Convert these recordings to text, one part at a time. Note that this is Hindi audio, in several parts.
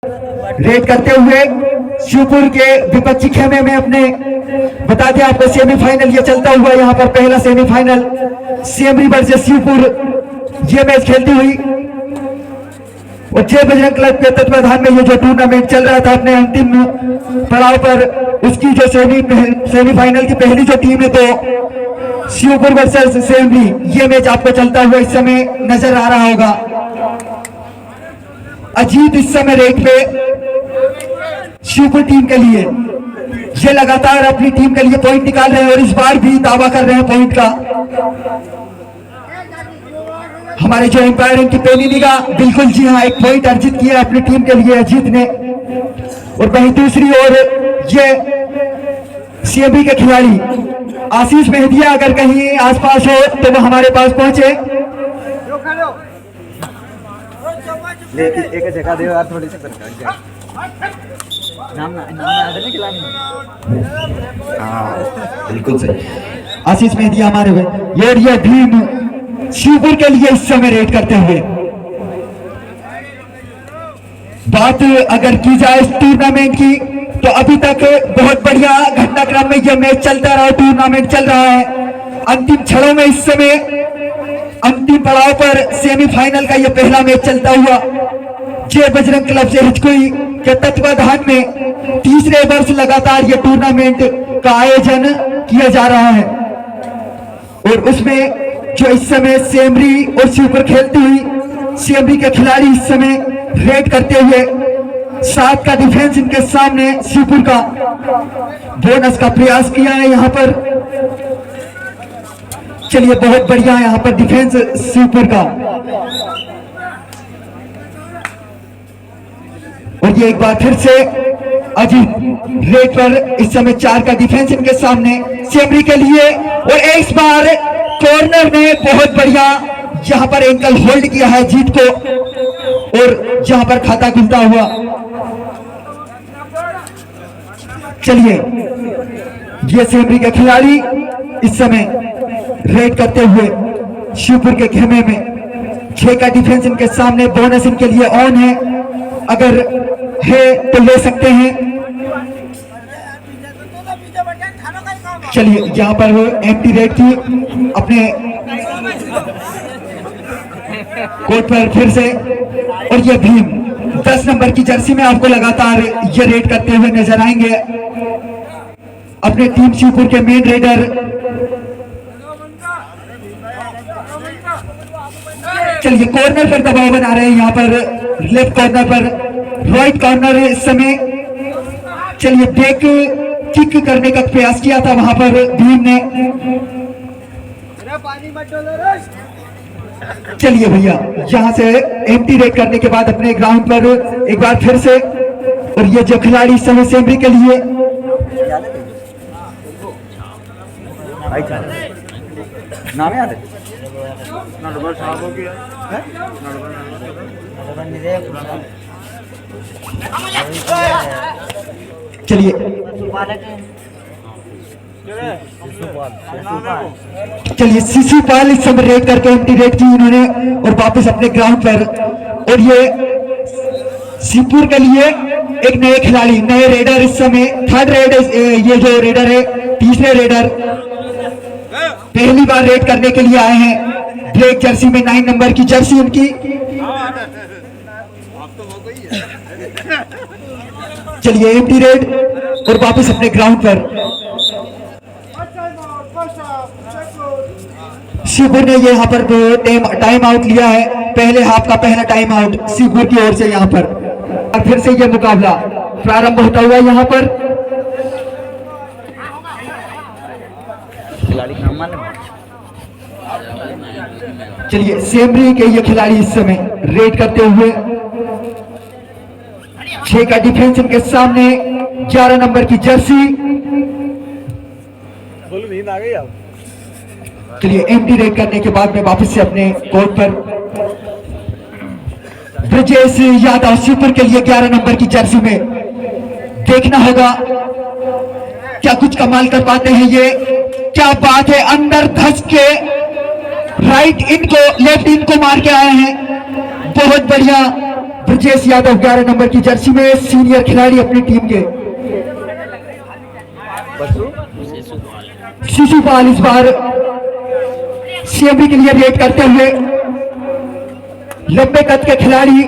रेड करते हुए शिवपुर के विपक्षी खेमे में अपने बता दें आपको सेमीफाइनल ये चलता हुआ यहाँ पर पहला सेमीफाइनल सेमरी वर्सेस शिवपुर ये मैच खेलती हुई और जय बजरंग क्लब के तत्वाधान में ये जो टूर्नामेंट चल रहा था अपने अंतिम पड़ाव पर उसकी जो सेमीफाइनल की पहली जो टीम है तो शिवपुर वर्सेस सेमरी ये मैच आपको चलता हुआ इस समय नजर आ रहा होगा। अजीत इस समय रेड पे शिवपुर टीम के लिए ये लगातार अपनी टीम के लिए पॉइंट निकाल रहे हैं और इस बार भी दावा कर रहे हैं पॉइंट का। हमारे जो एम्पायर इनकी पेनी निगाह बिल्कुल जी हाँ एक पॉइंट अर्जित किया अपनी टीम के लिए अजीत ने। और वहीं दूसरी ओर ये सीएबी के खिलाड़ी आशीष मेहदिया अगर कहीं आसपास हो तो वो हमारे पास पहुंचे। एक जगह दे यार थोड़ी सी नाम नहीं खिलानी। बिल्कुल सही आशीष मेहदिया हमारे ये भीम शिवपुर के लिए इस समय रेड करते हुए। बात अगर की जाए इस टूर्नामेंट की तो अभी तक बहुत बढ़िया घटनाक्रम में यह मैच चलता रहा टूर्नामेंट चल रहा है। अंतिम क्षणों में इस समय अंतिम पड़ाव पर सेमीफाइनल का यह पहला मैच चलता हुआ जय बजरंग क्लब से हिचकुई के तत्वाधान में तीसरे वर्ष लगातार यह टूर्नामेंट का आयोजन किया जा रहा है और उसमें जो इस समय सेमरी और शिवपुर खेलती हुई सेमरी के खिलाड़ी इस समय रेड करते हुए 7 का डिफेंस इनके सामने शिवपुर का बोनस का प्रयास किया है यहाँ पर। चलिए बहुत बढ़िया है यहाँ पर डिफेंस शिवपुर का। और ये एक बार फिर से अजीत रेड पर इस समय 4 का डिफेंस इनके सामने सेमरी के लिए और इस बार कॉर्नर ने बहुत बढ़िया यहां पर एंकल होल्ड किया है जीत को और यहां पर खाता खुलता हुआ। चलिए ये सेमरी के खिलाड़ी इस समय रेड करते हुए शिवपुर के खेमे में 6 का डिफेंस इनके सामने बोनस इनके लिए ऑन है अगर है तो ले सकते हैं। चलिए यहाँ पर एंटी रेड की अपने कोर्ट पर फिर से और ये भीम 10 नंबर की जर्सी में आपको लगातार ये रेड करते हुए नजर आएंगे अपने टीम शिवपुर के मेन रेडर। चलिए कॉर्नर पर दबाव बना रहे हैं यहाँ पर लेफ्ट कॉर्नर पर राइट कॉर्नर इस समय। चलिए बैक किक करने का प्रयास किया था वहां पर भीम ने। चलिए भैया यहां से एम्प्टी रेड करने के बाद अपने ग्राउंड पर एक बार फिर से और ये जो खिलाड़ी इस समय सेमरी के लिए नाम याद है चलिए चलिए शिशुपाल इस समय रेड करके एंटी रेड की इन्होंने और वापस अपने ग्राउंड पर। और ये शिवपुर के लिए एक नए खिलाड़ी नए रेडर इस समय थर्ड रेड ये जो रेडर है तीसरे रेडर पहली बार रेड करने के लिए आए हैं। ब्लैक जर्सी में 9 नंबर की जर्सी उनकी। चलिए एम्प्टी रेड और वापस अपने ग्राउंड पर। शिवपुर ने यहाँ पर टाइम आउट लिया है पहले हाफ का पहला टाइम आउट शिवपुर की ओर से यहाँ पर और फिर से यह मुकाबला प्रारंभ होता हुआ यहाँ पर। चलिए सेमरी के ये खिलाड़ी इस समय रेड करते हुए 6 का डिफेंस इनके सामने 11 नंबर की जर्सी। चलिए एम्प्टी रेड करने के बाद में वापस से अपने कोर्ट पर ब्रजेश यादव शिवपुर के लिए 11 नंबर की जर्सी में। देखना होगा क्या कुछ कमाल कर पाते हैं ये। क्या बात है अंदर धस के राइट इनको लेफ्ट इनको मार के आए हैं। बहुत बढ़िया ब्रजेश यादव 11 नंबर की जर्सी में सीनियर खिलाड़ी अपनी टीम के। शिशुपाल इस बार सीएमबी के लिए रेड करते हुए। लंबे कद के खिलाड़ी,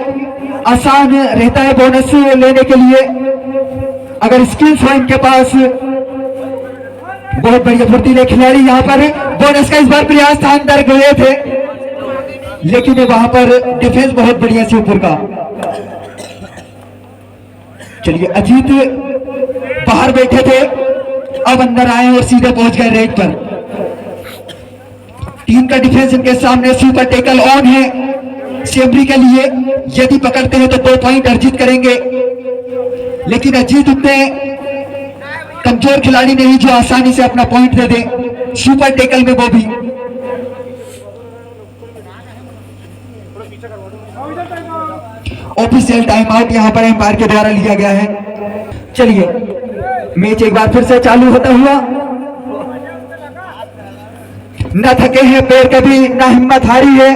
आसान रहता है बोनस लेने के लिए अगर स्किल्स हो इनके पास। बहुत बढ़िया फुर्तीले खिलाड़ी यहाँ पर बोनस का इस बार प्रयास था, अंदर गए थे लेकिन वहां पर डिफेंस बहुत बढ़िया से ऊपर का। चलिए अजीत बाहर बैठे थे, अब अंदर आए और सीधे पहुंच गए रेड पर। टीम का डिफेंस इनके सामने, सुपर टेकल ऑन है सीएमबी के लिए। यदि पकड़ते हैं तो 2 पॉइंट अर्जित करेंगे, लेकिन अजीत उतने कमजोर खिलाड़ी नहीं जो आसानी से अपना पॉइंट दे दे, सुपर टेकल में वो भी। ऑफिशियल टाइम आउट यहां पर एम्पायर के द्वारा लिया गया है। चलिए मैच एक बार फिर से चालू होता हुआ। न थके हैं पैर कभी, न हिम्मत हारी है,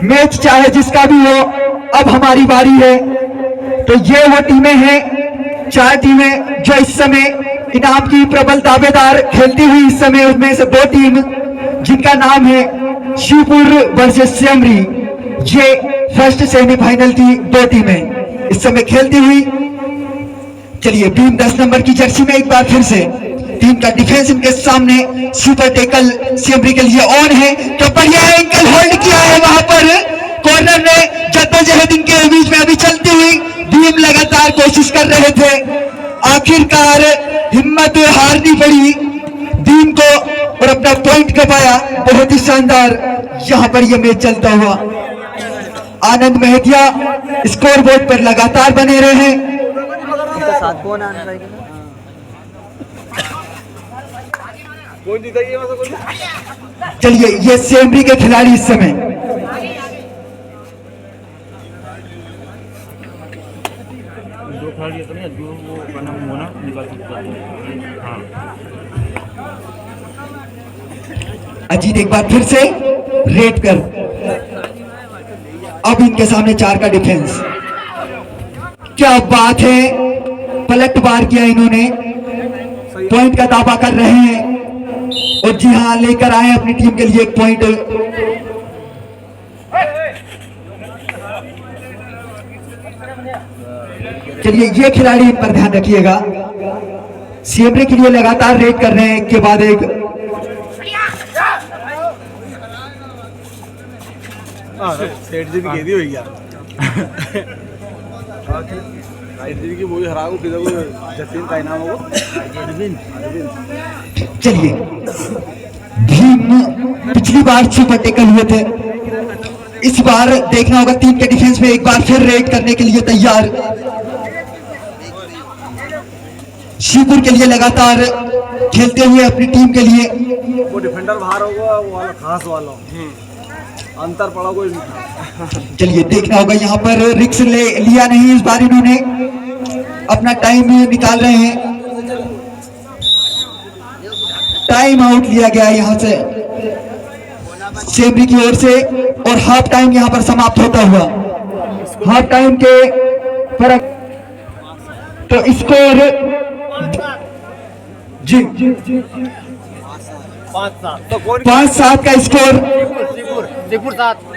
मैच चाहे जिसका भी हो, अब हमारी बारी है। तो ये वो टीमें हैं, 4 टीमें जो इस समय इनाम की प्रबल दावेदार खेलती हुई इस समय, उसमें से 2 टीम जिनका नाम है शिवपुर वर्सेस सेमरी। ये फर्स्ट सेमीफाइनल की 2 टीमें इस समय खेलती हुई। चलिए टीम 10 नंबर की जर्सी में एक बार फिर से टीम का डिफेंस इनके सामने, सुपर टेकल सीएमबी के लिए ऑन है। तो बढ़िया एंकल होल्ड किया है वहां पर कॉर्नर में। जद्दोजहद इनके बीच में अभी चलती हुई, टीम लगातार कोशिश कर रहे थे, आखिरकार हिम्मत हारनी पड़ी टीम को और अपना पॉइंट गवाया। बहुत ही शानदार यहां पर यह मैच चलता हुआ। आनंद मेहतिया स्कोर बोर्ड पर लगातार बने रहे हैं। साथ कौन आने चाहिए? चलिए ये सेमरी के खिलाड़ी इस समय दो खिलाड़ी तो नहीं, जो वो बना होना निकाल सकता है। हाँ अजीत एक बार फिर से रेड कर, अब इनके सामने 4 का डिफेंस। क्या बात है, पलट बार किया इन्होंने, पॉइंट का दावा कर रहे हैं और जी हां लेकर आए अपनी टीम के लिए 1 पॉइंट। चलिए ये खिलाड़ी इन पर ध्यान रखिएगा, सीएमबी के लिए लगातार रेड कर रहे हैं एक के बाद एक। सेठ जी ने कह दी भैया सेठ जी की मूवी हरा को किधर को जतीन का इनाम होगा। चलिए भीम पिछली बार सुपर टेकल हुए थे, इस बार देखना होगा टीम के डिफेंस में एक बार फिर रेड करने के लिए तैयार। शिवपुर के लिए लगातार खेलते हुए अपनी टीम के लिए। वो डिफेंडर बाहर होगा, वो वाला खास वाला अंतर पड़ा कोई नहीं। चलिए देखना होगा यहाँ पर रिक्स लिया नहीं इस बार, इन्होंने अपना टाइम निकाल रहे हैं। टाइम आउट लिया गया है यहाँ से सेमरी की ओर से और हाफ टाइम यहाँ पर समाप्त होता हुआ। हाफ टाइम के फर्क तो स्कोर जी 5-7 का स्कोर,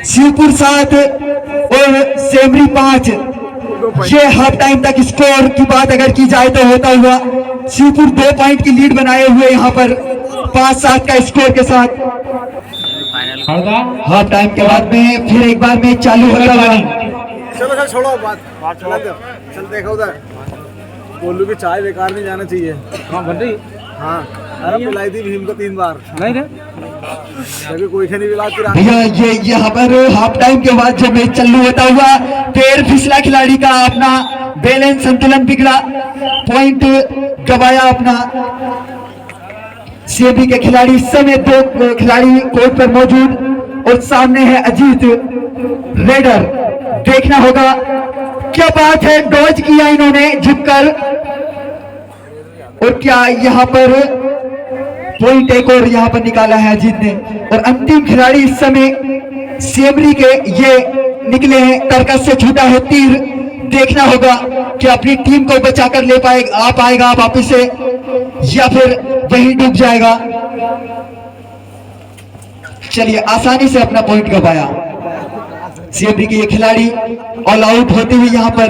शिवपुर 7 और सेमरी 5। ये हाफ टाइम तक स्कोर की बात अगर की जाए तो होता हुआ शिवपुर 2 पॉइंट की लीड बनाए हुए यहाँ पर 5-7 का स्कोर के साथ। हाफ टाइम के बाद में फिर एक बार मैच चालू होता हुआ। चलो सर छोड़ो बात, चल देखो उधर बोलू की चाय बेकार नहीं जाना चाहिए। हाँ बन रही। हाँ अरे पिलाई थी भीम को 3 बार, नहीं ना कभी कोई नहीं पिला भैया। ये यहाँ पर हाफ टाइम के बाद जो मैच चालू होता हुआ, पैर फिसला खिलाड़ी का, अपना बैलेंस संतुलन बिगड़ा, पॉइंट गवाया अपना। सीएमबी के खिलाड़ी इस समय 2 खिलाड़ी कोर्ट पर मौजूद और सामने है अजीत रेडर। देखना होगा क्या बात है, डॉज किया इन्होंने झुककर और क्या यहाँ पर पॉइंट एक और यहाँ पर निकाला है अजीत ने। और अंतिम खिलाड़ी इस समय सीएमबी के ये निकले हैं, तरकस से छूटा है तीर। देखना होगा कि अपनी टीम को बचाकर ले पाएगा, आ पाएगा वापिस से, या फिर वहीं डूब जाएगा। चलिए, आसानी से अपना पॉइंट गवाया सीएमडी के ये खिलाड़ी, ऑल आउट होते हुए यहाँ पर।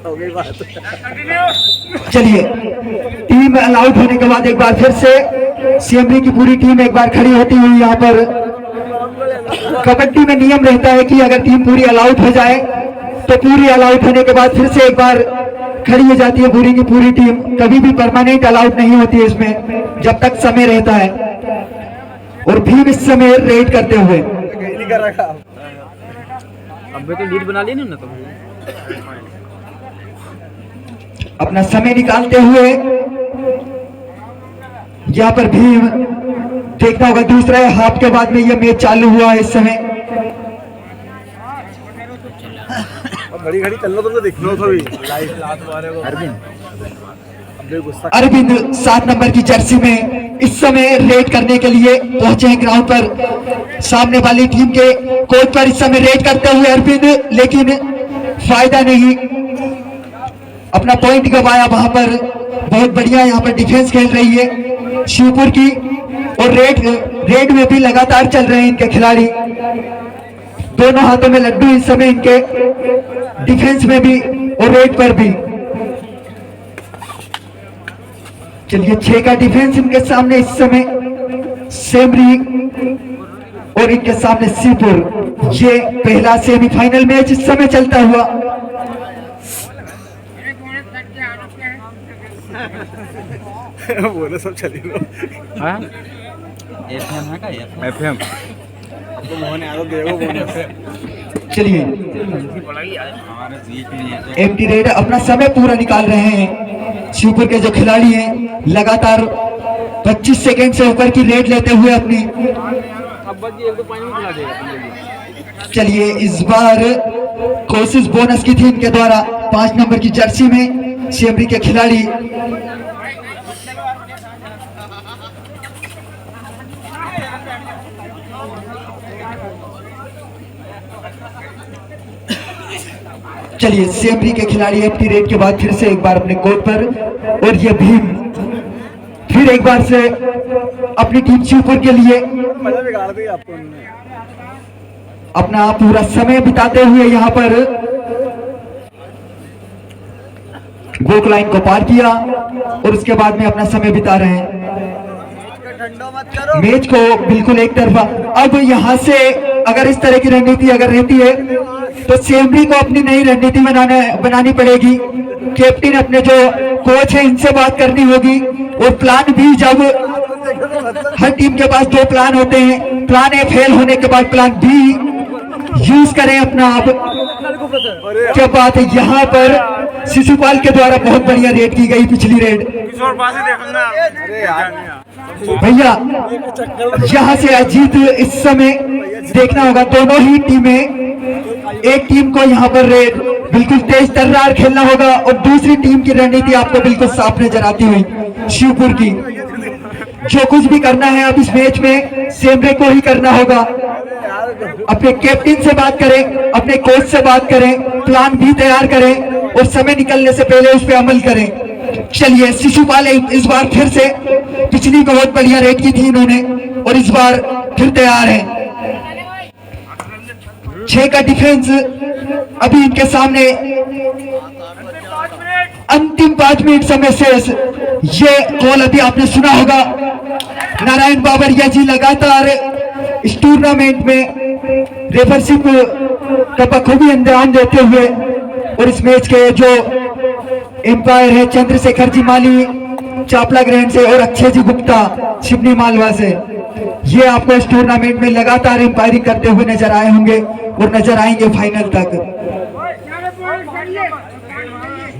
हो गई बात। चलिए, टीम ऑल आउट होने के बाद एक बार फिर से सीएमडी की पूरी टीम एक बार खड़ी होती हुई यहाँ पर। कबड्डी में नियम रहता है कि अगर टीम पूरी ऑल आउट हो जाए तो पूरी ऑल आउट होने के बाद फिर से एक बार खड़ी हो जाती है पूरी की पूरी टीम। कभी भी परमानेंट ऑल आउट नहीं होती है इसमें, जब तक समय रहता है। और भीम इस समय रेड करते हुए अब तो लीड बना ली ना तो अपना समय निकालते हुए यहाँ पर भीम। देखना होगा दूसरा हाफ के बाद में यह मैच चालू हुआ है इस समय। घड़ी घड़ी चल लो, तुमको दिखना था भी अरविंद 7 नंबर की जर्सी में इस समय रेड करने के लिए पहुंचे हैं ग्राउंड पर। सामने वाली टीम के कोच पर इस समय रेड करते हुए अरविंद, लेकिन फायदा नहीं, अपना पॉइंट गवाया वहां पर। बहुत बढ़िया यहाँ पर डिफेंस खेल रही है शिवपुर की, और रेड में भी लगातार चल रहे हैं इनके खिलाड़ी। दोनों हाथों में लड्डू इस समय इनके, डिफेंस में भी और रेड पर भी। चलिए, 6 का डिफेंस इनके सामने इस समय सेमरी, और इनके सामने सीपुर। ये पहला सेमीफाइनल मैच इस समय चलता हुआ। बोले सब चली लो। एफएम आपको मोहन यादव देखो बोले। चलिए, एमटी रेड अपना समय पूरा निकाल रहे हैं। शिवपुर के जो खिलाड़ी हैं लगातार 25 सेकंड से ऊपर की रेड लेते हुए अपनी। चलिए, इस बार कोशिश बोनस की थी इनके द्वारा 5 नंबर की जर्सी में सीएमडी के खिलाड़ी। चलिए, सीएमडी के खिलाड़ी एमटी रेड के बाद फिर से एक बार अपने कोर्ट पर, और ये भीम फिर एक बार से अपनी टीम शिवपुर के लिए मजा बिगाड़ दी आपको उन्होंने। अपना पूरा समय बिताते हुए यहाँ पर गोल लाइन को पार किया, और उसके बाद में अपना समय बिता रहे हैं मैच को बिल्कुल एक तरफा। अब यहाँ से अगर इस तरह की रणनीति अगर रहती है तो सीएमडी को अपनी नई रणनीति बनानी पड़ेगी। कैप्टन अपने जो कोच है इनसे बात करनी होगी, और प्लान भी, जब हर टीम के पास 2 प्लान होते हैं, प्लान ए फेल होने के बाद प्लान बी यूज करें अपना। आप क्या बात है, यहाँ पर शिशुपाल के द्वारा बहुत बढ़िया रेड की गई पिछली रेड। भैया यहाँ से अजीत इस समय देखना होगा, दोनों ही टीमें, एक टीम को यहाँ पर रेड बिल्कुल तेज तर्रार खेलना होगा, और दूसरी टीम की रणनीति आपको बिल्कुल साफ नजर आती हुई शिवपुर की। जो कुछ भी करना है अब इस मैच में सेमरे को ही करना होगा। अपने कैप्टन से बात करें, अपने कोच से बात करें, प्लान भी तैयार करें, और समय निकलने से पहले उस पर अमल करें। चलिए, शिशुपाल इस बार फिर से, पिछली बहुत बढ़िया रेड की थी इन्होंने, और इस बार फिर तैयार है। 6 का डिफेंस अभी इनके सामने, अंतिम 5 मिनट समय शेष। ये कॉल अभी आपने सुना होगा, नारायण बाबरिया जी लगातार इस टूर्नामेंट में रेफरशिप का बखूबी अंजाम देते हुए, और इस मैच के जो एम्पायर है चंद्रशेखर जी माली चापला ग्रैंड से, और अक्षय जी गुप्ता सिवनी मालवा से, ये आपको इस टूर्नामेंट में लगातार एम्पायरिंग करते हुए नजर आए होंगे और नजर आएंगे फाइनल तक।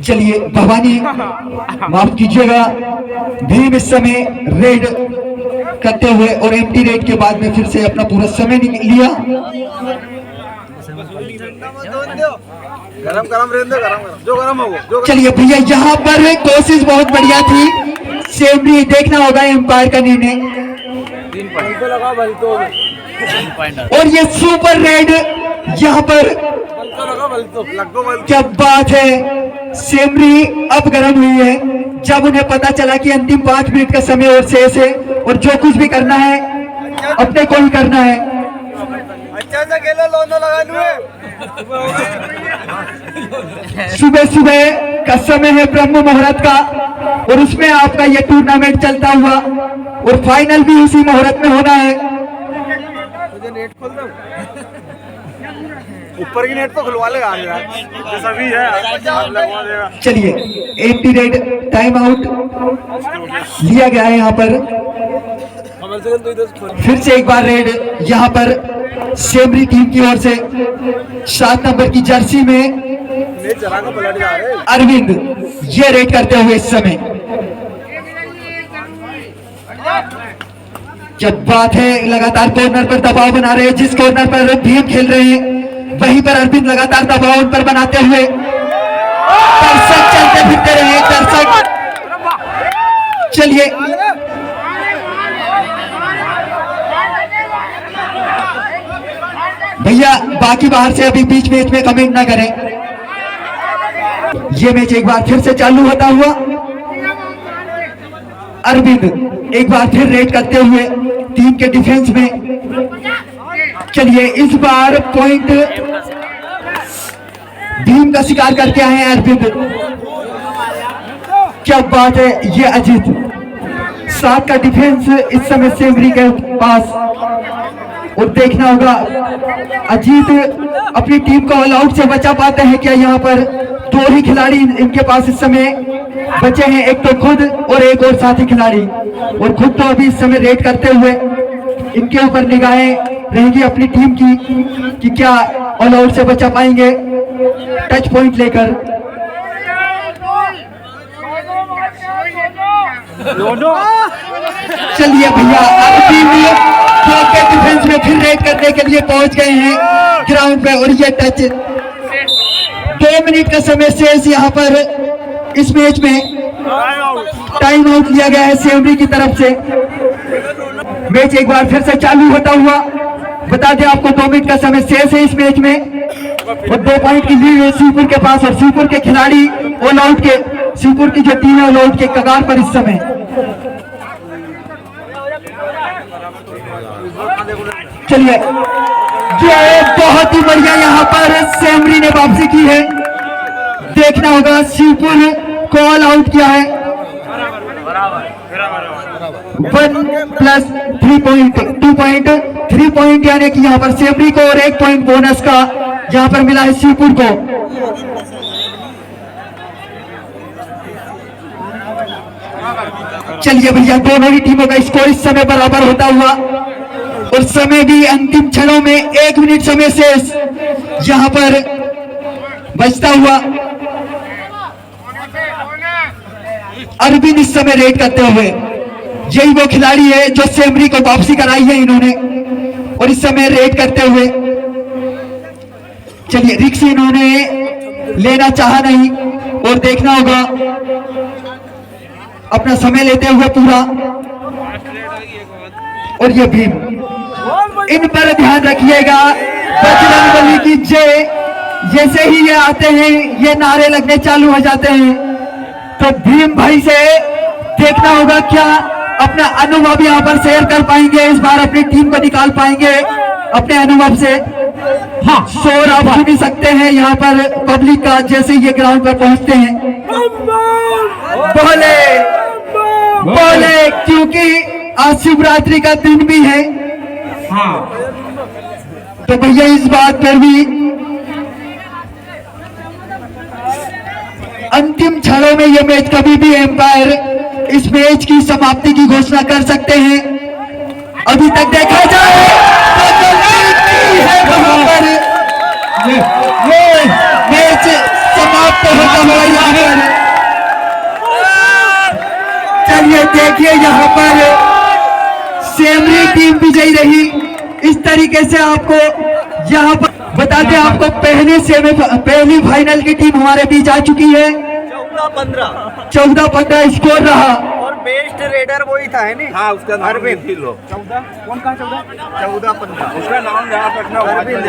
चलिए, भवानी माफ कीजिएगा, भीम इस समय रेड करते हुए, और एमटी रेड के बाद में फिर से अपना पूरा समय लिया। गरम गरम रहने दो, गरम गरम जो गरम हो। चलिए भैया, यहाँ पर कोशिश बहुत बढ़िया थी सेमरी देखना होगा एम्पायर का निर्णय। तो लगा भाई तो और ये सुपर रेड यहाँ पर लगा भाई तो लगो भाई क्या बात है, सेमरी अब गर्म हुई है जब उन्हें पता चला कि अंतिम 5 मिनट का समय और शेष है और जो कुछ भी करना है अपने को ही करना है। अच्छा से खेलो लोनो लगाने में सुबह सुबह का समय है ब्रह्म मुहूर्त का और उसमें आपका ये टूर्नामेंट चलता हुआ और फाइनल भी उसी मुहूर्त में होना है। मुझे नेट खोल दो, ऊपर की नेट तो खुलवा लेगा यार, जैसा भी है लगवा देगा। चलिए एंटी रेड टाइम आउट लिया गया है यहाँ पर। फिर से एक बार रेड यहाँ पर सेमरी टीम की ओर से 7 नंबर की जर्सी में नेट चला के पलट जा रहे हैं। अरविंद ये रेड करते हुए इस समय जब बात है लगातार कॉर्नर पर दबाव बना रहे हैं। जिस कॉर्नर पर भीम खेल रहे हैं वहीं पर अरविंद लगातार दबाव उन पर बनाते हुए दर्शक चलते फिरते रहे। दर्शक चलिए भैया बाकी बाहर से अभी बीच मैच में कमेंट ना करें। ये मैच एक बार फिर से चालू होता हुआ अरविंद एक बार फिर रेड करते हुए टीम के डिफेंस में। चलिए इस बार पॉइंट भीम का शिकार करके आए हैं अरविंद। क्या बात है, ये अजीत 7 का डिफेंस इस समय सेमरी के पास और देखना होगा अजीत अपनी टीम को ऑल आउट से बचा पाते हैं क्या। यहाँ पर 2 ही खिलाड़ी इनके पास इस समय बचे हैं, एक तो खुद और एक और साथी खिलाड़ी, और खुद तो अभी इस समय रेड करते हुए इनके ऊपर निगाहें रहेगी अपनी टीम की कि क्या ऑल आउट से बचा पाएंगे टच पॉइंट लेकर। चलिए भैया के डिफेंस में फिर रेड करने के लिए पहुंच गए हैं ग्राउंड पे और ये टच 2 मिनट का समय शेष यहाँ पर इस मैच में टाइम आउट लिया गया है सेमरी की तरफ से। मैच एक बार फिर से चालू होता हुआ बता दें आपको 2 मिनट का समय शेष है इस मैच में और 2 पॉइंट की लीड है शिवपुर के पास और शिवपुर के खिलाड़ी ऑल आउट के शिवपुर की जो टीम है ऑल आउट के कगार पर इस समय। चलिए ये बहुत ही बढ़िया यहाँ पर सेमरी ने वापसी की है। देखना होगा शिवपुर को ऑल आउट किया है 1+3 पॉइंट 2 पॉइंट 3 पॉइंट यानी कि यहाँ पर सेमरी को और 1 पॉइंट बोनस का यहाँ पर मिला है शिवपुर को। चलिए भैया दोनों ही टीमों का स्कोर इस समय बराबर होता हुआ और समय भी अंतिम क्षणों में 1 मिनट समय शेष यहाँ पर बचता हुआ। अरविंद इस समय रेड करते हुए, यही वो खिलाड़ी है जो सेमरी को वापसी कराई है इन्होंने और इस समय रेड करते हुए। चलिए रिक्स इन्होंने लेना चाहा नहीं और देखना होगा अपना समय लेते हुए पूरा। और ये भीम इन पर ध्यान रखिएगा, बजरंगबली की जय। जैसे ही ये आते हैं ये नारे लगने चालू हो जाते हैं तो भीम भाई से देखना होगा क्या अपना अनुभव यहाँ पर शेयर कर पाएंगे, इस बार अपनी टीम को निकाल पाएंगे अपने अनुभव से। हाँ शोर आप सुन ही सकते हैं यहाँ पर पब्लिक का जैसे ये ग्राउंड पर पहुंचते हैं। बोले बोले क्योंकि आज शिवरात्रि का दिन भी है। हाँ तो भैया इस बात पर भी अंतिम क्षणों में ये मैच कभी भी एम्पायर इस मैच की समाप्ति की घोषणा कर सकते हैं। अभी तक देखा जाए तो है वहां पर ये मैच समाप्त होता हुआ यहाँ पर। चलिए देखिए यहाँ पर सेमरी टीम विजयी रही। इस तरीके से आपको यहाँ पर बता दें आपको पहली फाइनल की टीम हमारे बीच आ चुकी है। 14-15 स्कोर रहा। बेस्ट रेडर वही था है नहीं? हाँ उसका नाम अरविंद। लिख लो। 14 कौन कहाँ 14? 14-15 उसका नाम याद रखना। अरविंद।